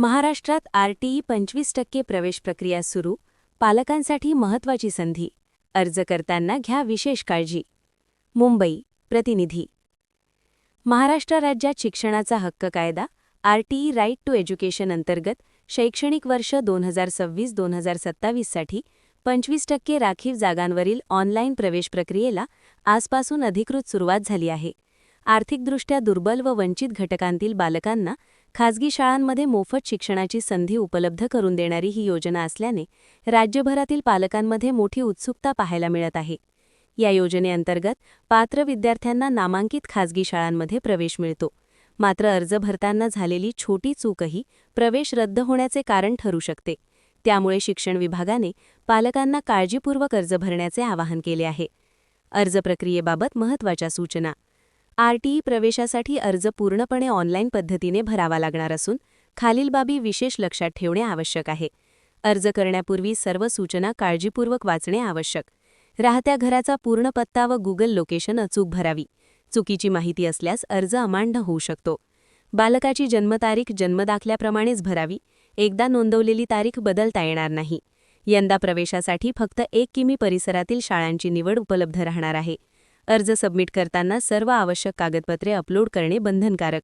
महाराष्ट्रात आरटीई 25% प्रवेश प्रक्रिया सुरू, पालकांसाठी महत्त्वाची संधी. अर्ज करताना घ्या विशेष काळजी. मुंबई प्रतिनिधी. महाराष्ट्र राज्यात शिक्षणाचा हक्क कायदा आरटीई राईट टू एज्युकेशन अंतर्गत शैक्षणिक वर्ष 2026-2027 साठी 25% राखीव जागांवरील ऑनलाईन प्रवेश प्रक्रियेला आजपासून अधिकृत सुरुवात झाली आहे. आर्थिकदृष्ट्या दुर्बल व वंचित घटकांतील बालकांना खाजगी शाळांमध्ये मोफत शिक्षणाची संधी उपलब्ध करून देणारी ही योजना असल्याने राज्यभरातील पालकांमध्ये मोठी उत्सुकता पाहायला मिळत आहे. या योजनेअंतर्गत पात्र विद्यार्थ्यांना नामांकित खाजगी शाळांमध्ये प्रवेश मिळतो. मात्र अर्ज भरताना झालेली छोटी चूकही प्रवेश रद्द होण्याचे कारण ठरू शकते. त्यामुळे शिक्षण विभागाने पालकांना काळजीपूर्वक अर्ज भरण्याचे आवाहन केले आहे. अर्ज प्रक्रियेबाबत महत्त्वाच्या सूचना. आरटीई प्रवेशासाठी अर्ज पूर्णपणे ऑनलाईन पद्धतीने भरावा लागणार असून खालील बाबी विशेष लक्षात ठेवणे आवश्यक आहे. अर्ज करण्यापूर्वी सर्व सूचना काळजीपूर्वक वाचणे आवश्यक. राहत्या घराचा पूर्ण पत्ता व गुगल लोकेशन अचूक भरावी. चुकीची माहिती असल्यास अर्ज अमान्य होऊ शकतो. बालकाची जन्मतारीख जन्मदाखल्याप्रमाणेच भरावी. एकदा नोंदवलेली तारीख बदलता येणार नाही. यंदा प्रवेशासाठी फक्त 1 किमी परिसरातील शाळांची निवड उपलब्ध राहणार आहे. अर्ज सबमिट करताना सर्व आवश्यक कागदपत्रे अपलोड करणे बंधनकारक.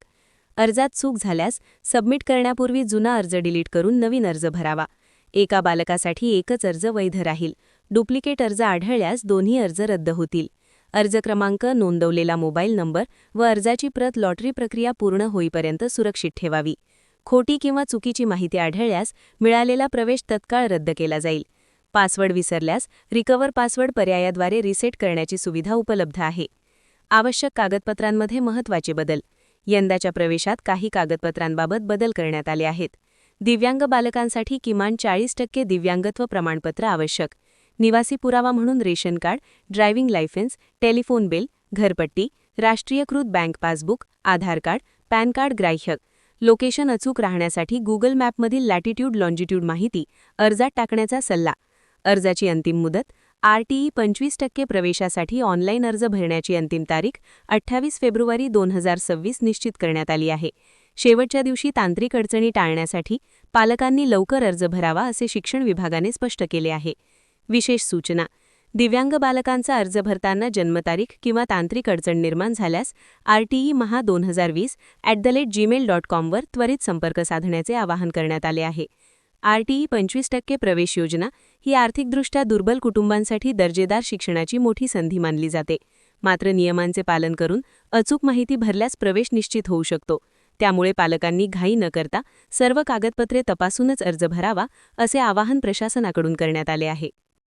अर्जात चूक झाल्यास सबमिट करण्यापूर्वी जुना अर्ज डिलीट करून नवीन अर्ज भरावा. एका बालकासाठी एकच अर्ज वैध राहील. डुप्लिकेट अर्ज आढळल्यास दोन्ही अर्ज रद्द होतील. अर्ज क्रमांक, नोंदवलेला मोबाईल नंबर व अर्जाची प्रत लॉटरी प्रक्रिया पूर्ण होईपर्यंत सुरक्षित ठेवावी. खोटी किंवा चुकीची माहिती आढळल्यास मिळालेला प्रवेश तत्काळ रद्द केला जाईल. पासवर्ड विसरल्यास रिकव्हर पासवर्ड पर्यायाद्वारे रिसेट करण्याची सुविधा उपलब्ध आहे. आवश्यक कागदपत्रांमध्ये महत्त्वाचे बदल. यंदाच्या प्रवेशात काही कागदपत्रांबाबत बदल करण्यात आले आहेत. दिव्यांग बालकांसाठी किमान 40% दिव्यांगत्व प्रमाणपत्र आवश्यक. निवासी पुरावा म्हणून ration card, driving licence, telephone bill, घरपट्टी, राष्ट्रीयकृत बँक पासबुक, आधार कार्ड, पॅन कार्ड ग्राह्य. लोकेशन अचूक राहण्यासाठी गुगल मॅपमधील लॅटिट्यूड लॉन्जिट्यूड माहिती अर्जात टाकण्याचा सल्ला. अर्जाची अंतिम मुदत. आरटीई 25% प्रवेशासाठी ऑनलाईन अर्ज भरण्याची अंतिम तारीख 28 फेब्रुवारी 2026 निश्चित करण्यात आली आहे. शेवटच्या दिवशी तांत्रिक अडचणी टाळण्यासाठी पालकांनी लवकर अर्ज भरावा असे शिक्षण विभागाने स्पष्ट केले आहे. विशेष सूचना. दिव्यांग बालकांचा अर्ज भरताना जन्मतारीख किंवा तांत्रिक अडचण निर्माण झाल्यास rti-maha2020@gmail.com वर त्वरित संपर्क साधण्याचे आवाहन करण्यात आले आहे. आरटीई 25% प्रवेश योजना ही आर्थिकदृष्ट्या दुर्बल कुटुंबांसाठी दर्जेदार शिक्षणाची मोठी संधी मानली जाते. मात्र नियमांचे पालन करून अचूक माहिती भरल्यास प्रवेश निश्चित होऊ शकतो. त्यामुळे पालकांनी घाई न करता सर्व कागदपत्रे तपासूनच अर्ज भरावा असे आवाहन प्रशासनाकडून करण्यात आले आहे.